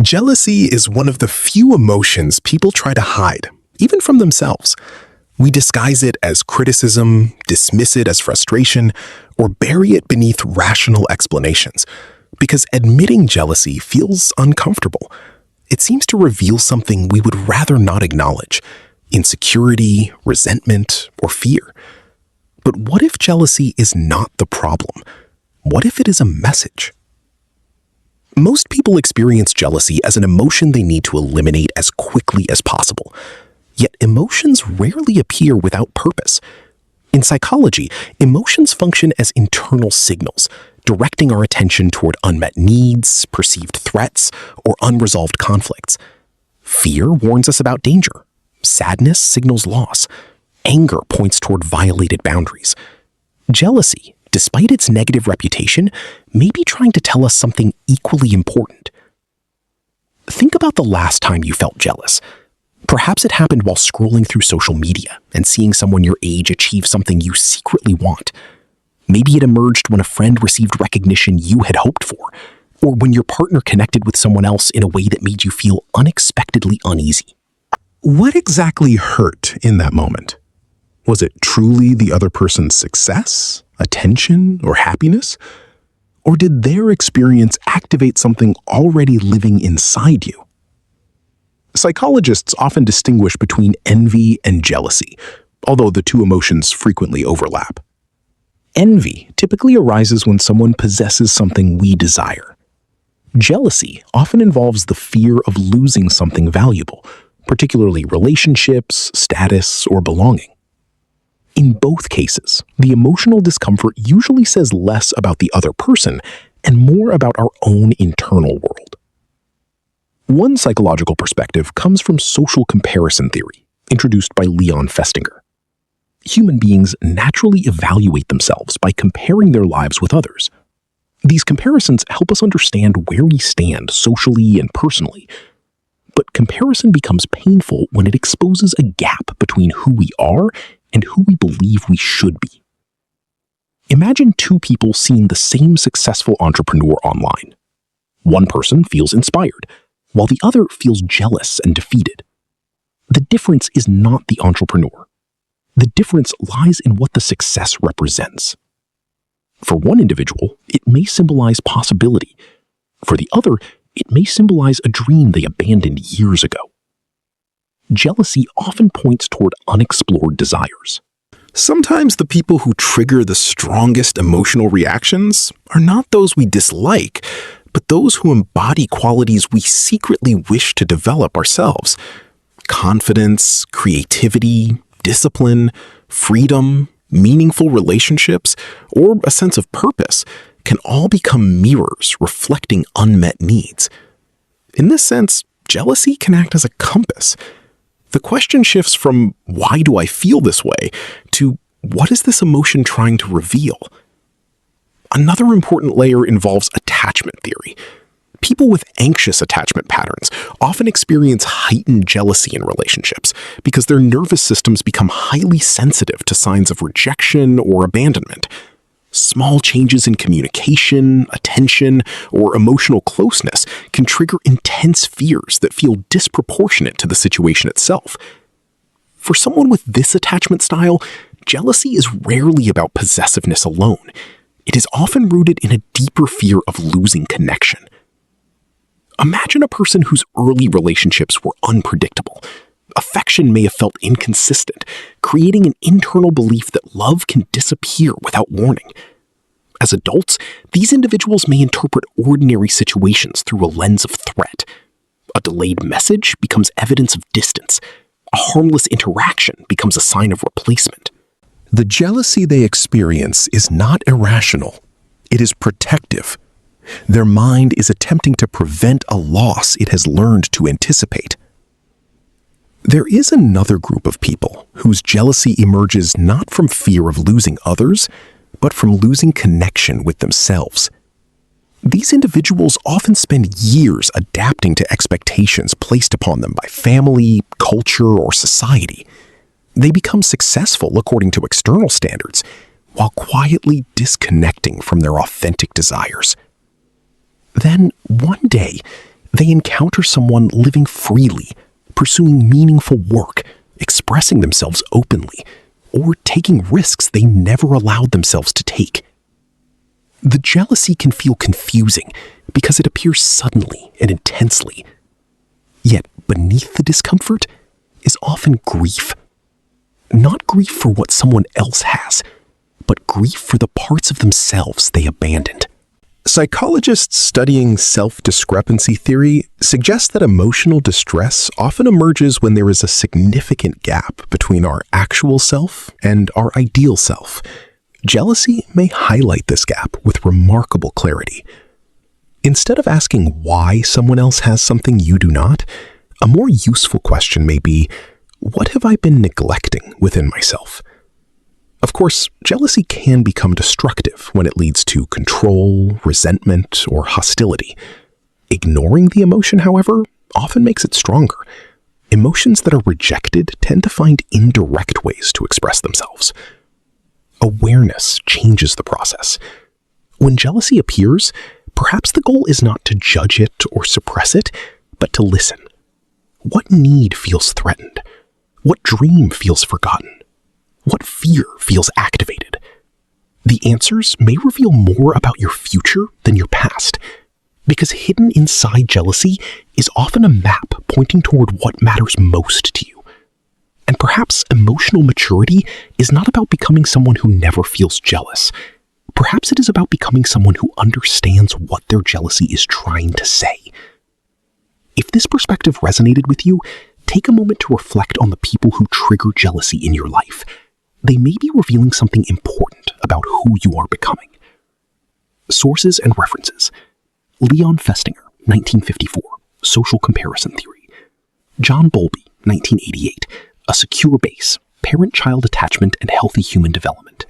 Jealousy is one of the few emotions people try to hide, even from themselves. We disguise it as criticism, dismiss it as frustration, or bury it beneath rational explanations. Because admitting jealousy feels uncomfortable. It seems to reveal something we would rather not acknowledge: insecurity, resentment, or fear. But what if jealousy is not the problem? What if it is a message? Most people experience jealousy as an emotion they need to eliminate as quickly as possible. Yet emotions rarely appear without purpose. In psychology, emotions function as internal signals, directing our attention toward unmet needs, perceived threats, or unresolved conflicts. Fear warns us about danger. Sadness signals loss. Anger points toward violated boundaries. Jealousy, despite its negative reputation, may be trying to tell us something equally important. Think about the last time you felt jealous. Perhaps it happened while scrolling through social media and seeing someone your age achieve something you secretly want. Maybe it emerged when a friend received recognition you had hoped for, or when your partner connected with someone else in a way that made you feel unexpectedly uneasy. What exactly hurt in that moment? Was it truly the other person's success, attention, or happiness? Or did their experience activate something already living inside you? Psychologists often distinguish between envy and jealousy, although the two emotions frequently overlap. Envy typically arises when someone possesses something we desire. Jealousy often involves the fear of losing something valuable, particularly relationships, status, or belonging. In both cases, the emotional discomfort usually says less about the other person and more about our own internal world. One psychological perspective comes from social comparison theory, introduced by Leon Festinger. Human beings naturally evaluate themselves by comparing their lives with others. These comparisons help us understand where we stand socially and personally. But comparison becomes painful when it exposes a gap between who we are and who we believe we should be. Imagine two people seeing the same successful entrepreneur online. One person feels inspired, while the other feels jealous and defeated. The difference is not the entrepreneur. The difference lies in what the success represents. For one individual, it may symbolize possibility. For the other, it may symbolize a dream they abandoned years ago. Jealousy often points toward unexplored desires. Sometimes the people who trigger the strongest emotional reactions are not those we dislike, but those who embody qualities we secretly wish to develop ourselves. Confidence, creativity, discipline, freedom, meaningful relationships, or a sense of purpose can all become mirrors reflecting unmet needs. In this sense, jealousy can act as a compass. The question shifts from "why do I feel this way?" to "what is this emotion trying to reveal?" Another important layer involves attachment theory. People with anxious attachment patterns often experience heightened jealousy in relationships because their nervous systems become highly sensitive to signs of rejection or abandonment. Small changes in communication, attention, or emotional closeness can trigger intense fears that feel disproportionate to the situation itself. For someone with this attachment style, jealousy is rarely about possessiveness alone. It is often rooted in a deeper fear of losing connection. Imagine a person whose early relationships were unpredictable. Affection may have felt inconsistent, creating an internal belief that love can disappear without warning. As adults, these individuals may interpret ordinary situations through a lens of threat. A delayed message becomes evidence of distance. A harmless interaction becomes a sign of replacement. The jealousy they experience is not irrational. It is protective. Their mind is attempting to prevent a loss it has learned to anticipate. There is another group of people whose jealousy emerges not from fear of losing others, but from losing connection with themselves. These individuals often spend years adapting to expectations placed upon them by family, culture, or society. They become successful according to external standards, while quietly disconnecting from their authentic desires. Then, one day, They encounter someone living freely, pursuing meaningful work, expressing themselves openly, or taking risks they never allowed themselves to take. The jealousy can feel confusing because it appears suddenly and intensely. Yet beneath the discomfort is often grief. Not grief for what someone else has, but grief for the parts of themselves they abandoned. Psychologists studying self-discrepancy theory suggest that emotional distress often emerges when there is a significant gap between our actual self and our ideal self. Jealousy may highlight this gap with remarkable clarity. Instead of asking why someone else has something you do not, a more useful question may be, what have I been neglecting within myself? Of course, jealousy can become destructive when it leads to control, resentment, or hostility. Ignoring the emotion, however, often makes it stronger. Emotions that are rejected tend to find indirect ways to express themselves. Awareness changes the process. When jealousy appears, perhaps the goal is not to judge it or suppress it, but to listen. What need feels threatened? What dream feels forgotten? What fear feels activated? The answers may reveal more about your future than your past, because hidden inside jealousy is often a map pointing toward what matters most to you. And perhaps emotional maturity is not about becoming someone who never feels jealous. Perhaps it is about becoming someone who understands what their jealousy is trying to say. If this perspective resonated with you, take a moment to reflect on the people who trigger jealousy in your life. They may be revealing something important about who you are becoming. Sources and references: Leon Festinger, 1954, Social Comparison Theory. John Bowlby, 1988, A Secure Base, Parent-Child Attachment and Healthy Human Development.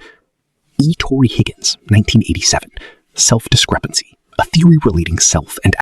E. Torrey Higgins, 1987, Self-Discrepancy, A Theory Relating Self and